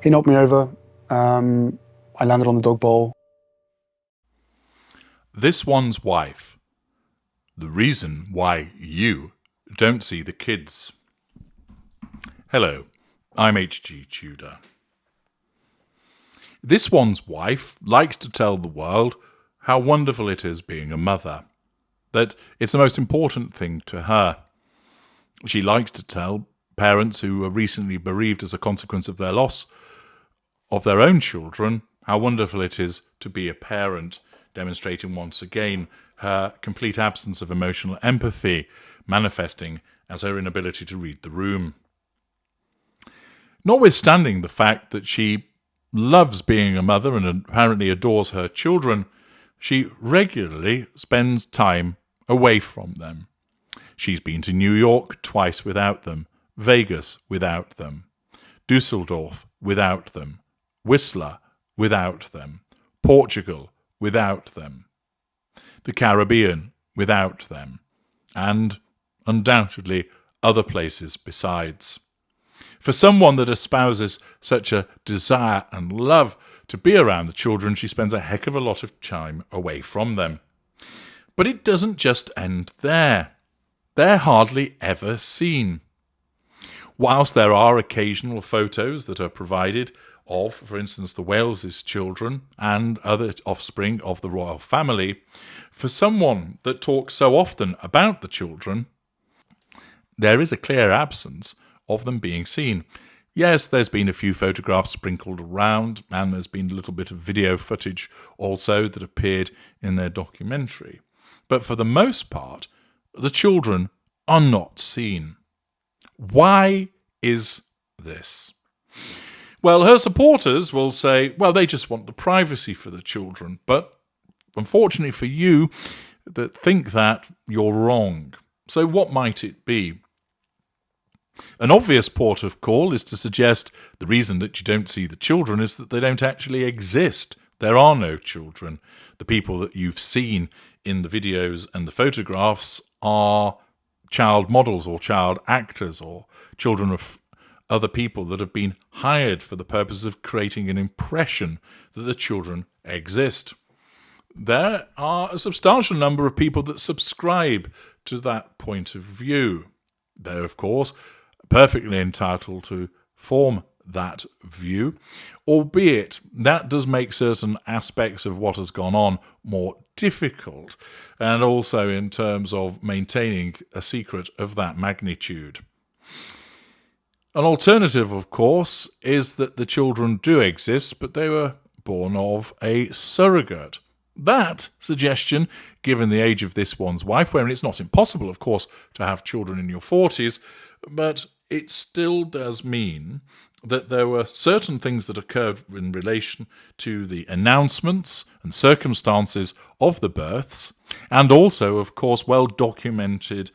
He knocked me over. I landed on the dog bowl. This one's wife. The reason why you don't see the kids. Hello, I'm H.G. Tudor. This one's wife likes to tell the world how wonderful it is being a mother, that it's the most important thing to her. She likes to tell parents who were recently bereaved as a consequence of their loss of their own children how wonderful it is to be a parent, demonstrating once again her complete absence of emotional empathy, manifesting as her inability to read the room. Notwithstanding the fact that she loves being a mother and apparently adores her children, she regularly spends time away from them. She's been to New York twice without them, Vegas without them, Dusseldorf without them, Whistler without them, Portugal without them, the Caribbean without them, and undoubtedly other places besides. For someone that espouses such a desire and love to be around the children, she spends a heck of a lot of time away from them. But it doesn't just end there. They're hardly ever seen. Whilst there are occasional photos that are provided of, for instance, the Wales' children and other offspring of the royal family, for someone that talks so often about the children, there is a clear absence of them being seen. Yes, there's been a few photographs sprinkled around, and there's been a little bit of video footage also that appeared in their documentary. But for the most part, the children are not seen. Why is this? Well, her supporters will say, well, they just want the privacy for the children. But unfortunately for you that think that, you're wrong. So what might it be? An obvious port of call is to suggest the reason that you don't see the children is that they don't actually exist. There are no children. The people that you've seen in the videos and the photographs are child models or child actors or children of other people that have been hired for the purpose of creating an impression that the children exist. There are a substantial number of people that subscribe to that point of view. They're, of course, perfectly entitled to form that view, albeit that does make certain aspects of what has gone on more difficult, and also in terms of maintaining a secret of that magnitude. An alternative, of course, is that the children do exist, but they were born of a surrogate. That suggestion, given the age of this one's wife, wherein it's not impossible, of course, to have children in your 40s, but it still does mean that there were certain things that occurred in relation to the announcements and circumstances of the births, and also, of course, well-documented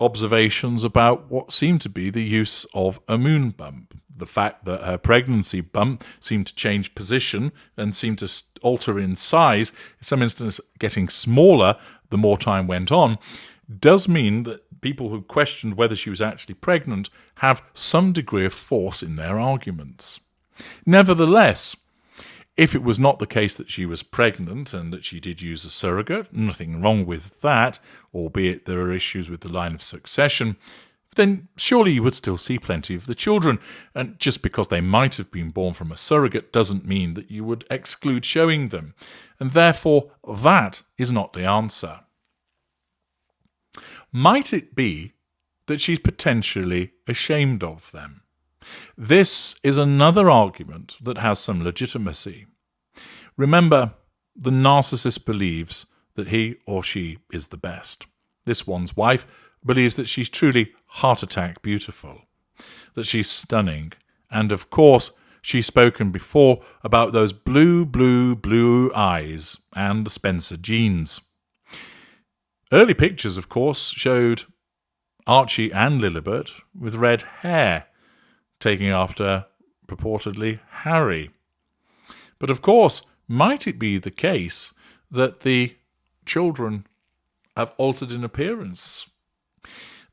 observations about what seemed to be the use of a moon bump. The fact that her pregnancy bump seemed to change position and seemed to alter in size, in some instances getting smaller the more time went on, does mean that people who questioned whether she was actually pregnant have some degree of force in their arguments. Nevertheless, if it was not the case that she was pregnant and that she did use a surrogate, nothing wrong with that, albeit there are issues with the line of succession, then surely you would still see plenty of the children. And just because they might have been born from a surrogate doesn't mean that you would exclude showing them. And therefore, that is not the answer. Might it be that she's potentially ashamed of them? This is another argument that has some legitimacy. Remember, the narcissist believes that he or she is the best. This one's wife believes that she's truly heart attack beautiful, that she's stunning, and of course, she's spoken before about those blue, blue, blue eyes and the Spencer jeans. Early pictures, of course, showed Archie and Lilibet with red hair, taking after, purportedly, Harry. But of course, might it be the case that the children have altered in appearance?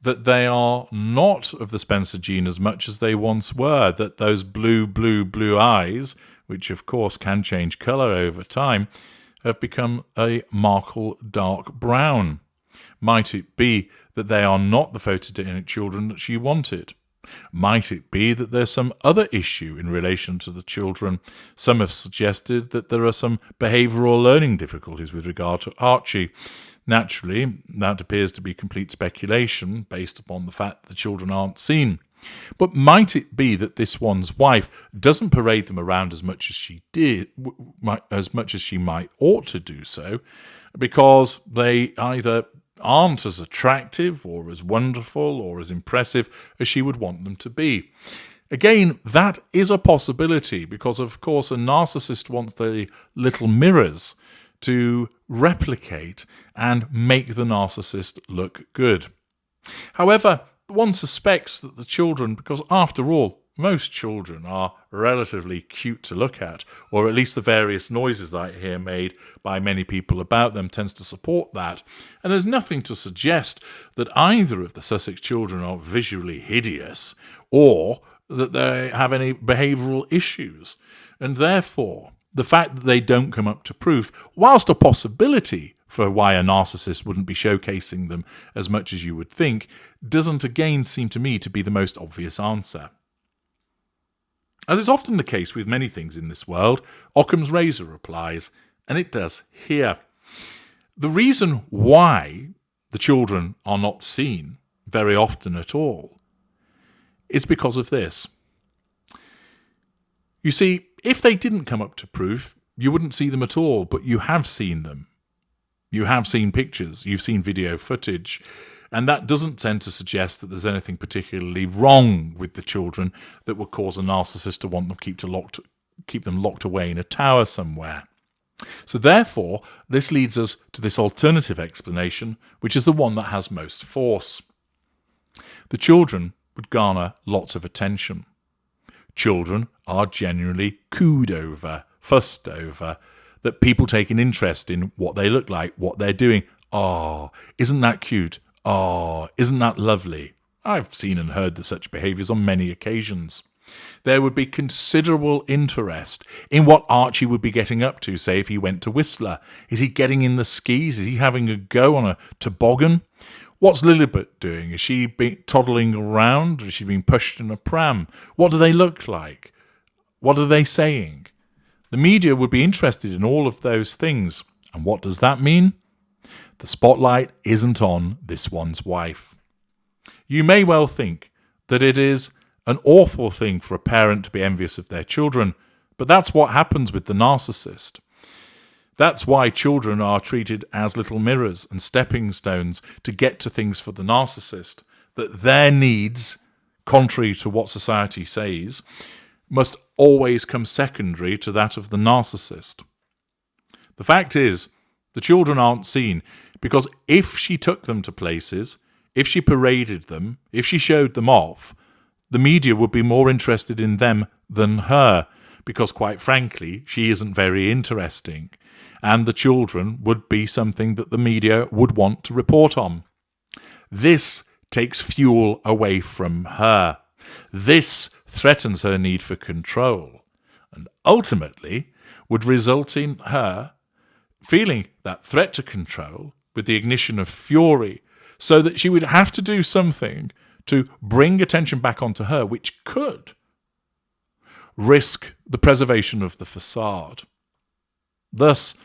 that they are not of the Spencer gene as much as they once were, that those blue eyes, which of course can change colour over time, have become a Markle dark brown. Might it be that they are not the photogenic children that she wanted? Might it be that there's some other issue in relation to the children? Some have suggested that there are some behavioural learning difficulties with regard to Archie. Naturally, that appears to be complete speculation based upon the fact that the children aren't seen. But might it be that this one's wife doesn't parade them around as much as she did, as much as she might ought to do so, because they either aren't as attractive or as wonderful or as impressive as she would want them to be? Again, that is a possibility because, of course, a narcissist wants the little mirrors to replicate and make the narcissist look good. However, one suspects that the children, because after all, most children are relatively cute to look at, or at least the various noises that I hear made by many people about them tends to support that. And there's nothing to suggest that either of the Sussex children are visually hideous or that they have any behavioural issues. And therefore, the fact that they don't come up to proof, whilst a possibility for why a narcissist wouldn't be showcasing them as much as you would think, doesn't again seem to me to be the most obvious answer. As is often the case with many things in this world, Occam's razor applies, and it does here. The reason why the children are not seen very often at all is because of this. You see, if they didn't come up to proof, you wouldn't see them at all, but you have seen them. You have seen pictures, you've seen video footage, and that doesn't tend to suggest that there's anything particularly wrong with the children that would cause a narcissist to want them keep them locked away in a tower somewhere. So therefore, this leads us to this alternative explanation, which is the one that has most force. The children would garner lots of attention. Children are generally cooed over, fussed over, that people take an interest in what they look like, what they're doing. Oh, isn't that cute? Oh, isn't that lovely? I've seen and heard of such behaviours on many occasions. There would be considerable interest in what Archie would be getting up to, say if he went to Whistler. Is he getting in the skis? Is he having a go on a toboggan? What's Lilibet doing? Is she toddling around? Is she being pushed in a pram? What do they look like? What are they saying? The media would be interested in all of those things. And what does that mean? The spotlight isn't on this one's wife. You may well think that it is an awful thing for a parent to be envious of their children, but that's what happens with the narcissist. That's why children are treated as little mirrors and stepping stones to get to things for the narcissist, that their needs, contrary to what society says, must always come secondary to that of the narcissist. The fact is, the children aren't seen because if she took them to places, if she paraded them, if she showed them off, the media would be more interested in them than her because, quite frankly, she isn't very interesting. And the children would be something that the media would want to report on. This takes fuel away from her. This threatens her need for control and ultimately would result in her feeling that threat to control with the ignition of fury so that she would have to do something to bring attention back onto her, which could risk the preservation of the facade. Thus,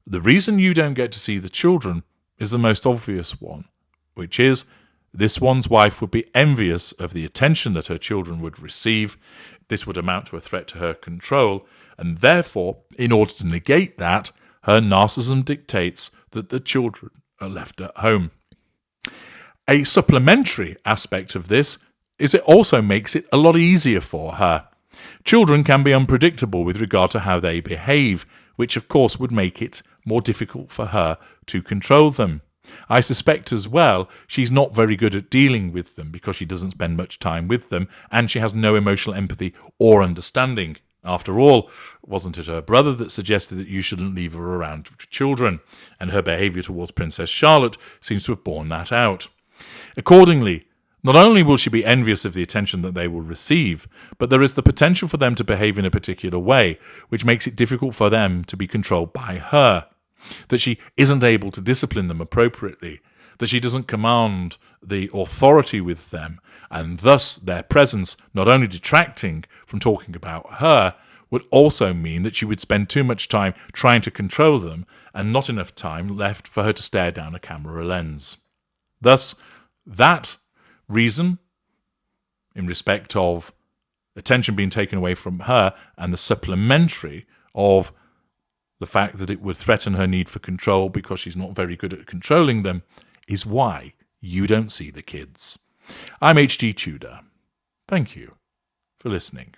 the reason you don't get to see the children is the most obvious one, which is this one's wife would be envious of the attention that her children would receive. This would amount to a threat to her control, and therefore, in order to negate that, her narcissism dictates that the children are left at home. A supplementary aspect of this is it also makes it a lot easier for her. Children can be unpredictable with regard to how they behave, which of course would make it more difficult for her to control them. I suspect as well she's not very good at dealing with them because she doesn't spend much time with them and she has no emotional empathy or understanding. After all, wasn't it her brother that suggested that you shouldn't leave her around children? And her behaviour towards Princess Charlotte seems to have borne that out. Accordingly, Not only will she be envious of the attention that they will receive, but there is the potential for them to behave in a particular way, which makes it difficult for them to be controlled by her. That she isn't able to discipline them appropriately, that she doesn't command the authority with them, and thus their presence not only detracting from talking about her, would also mean that she would spend too much time trying to control them and not enough time left for her to stare down a camera lens. Thus, that reason, in respect of attention being taken away from her, and the supplementary of the fact that it would threaten her need for control because she's not very good at controlling them, is why you don't see the kids. I'm H.G. Tudor. Thank you for listening.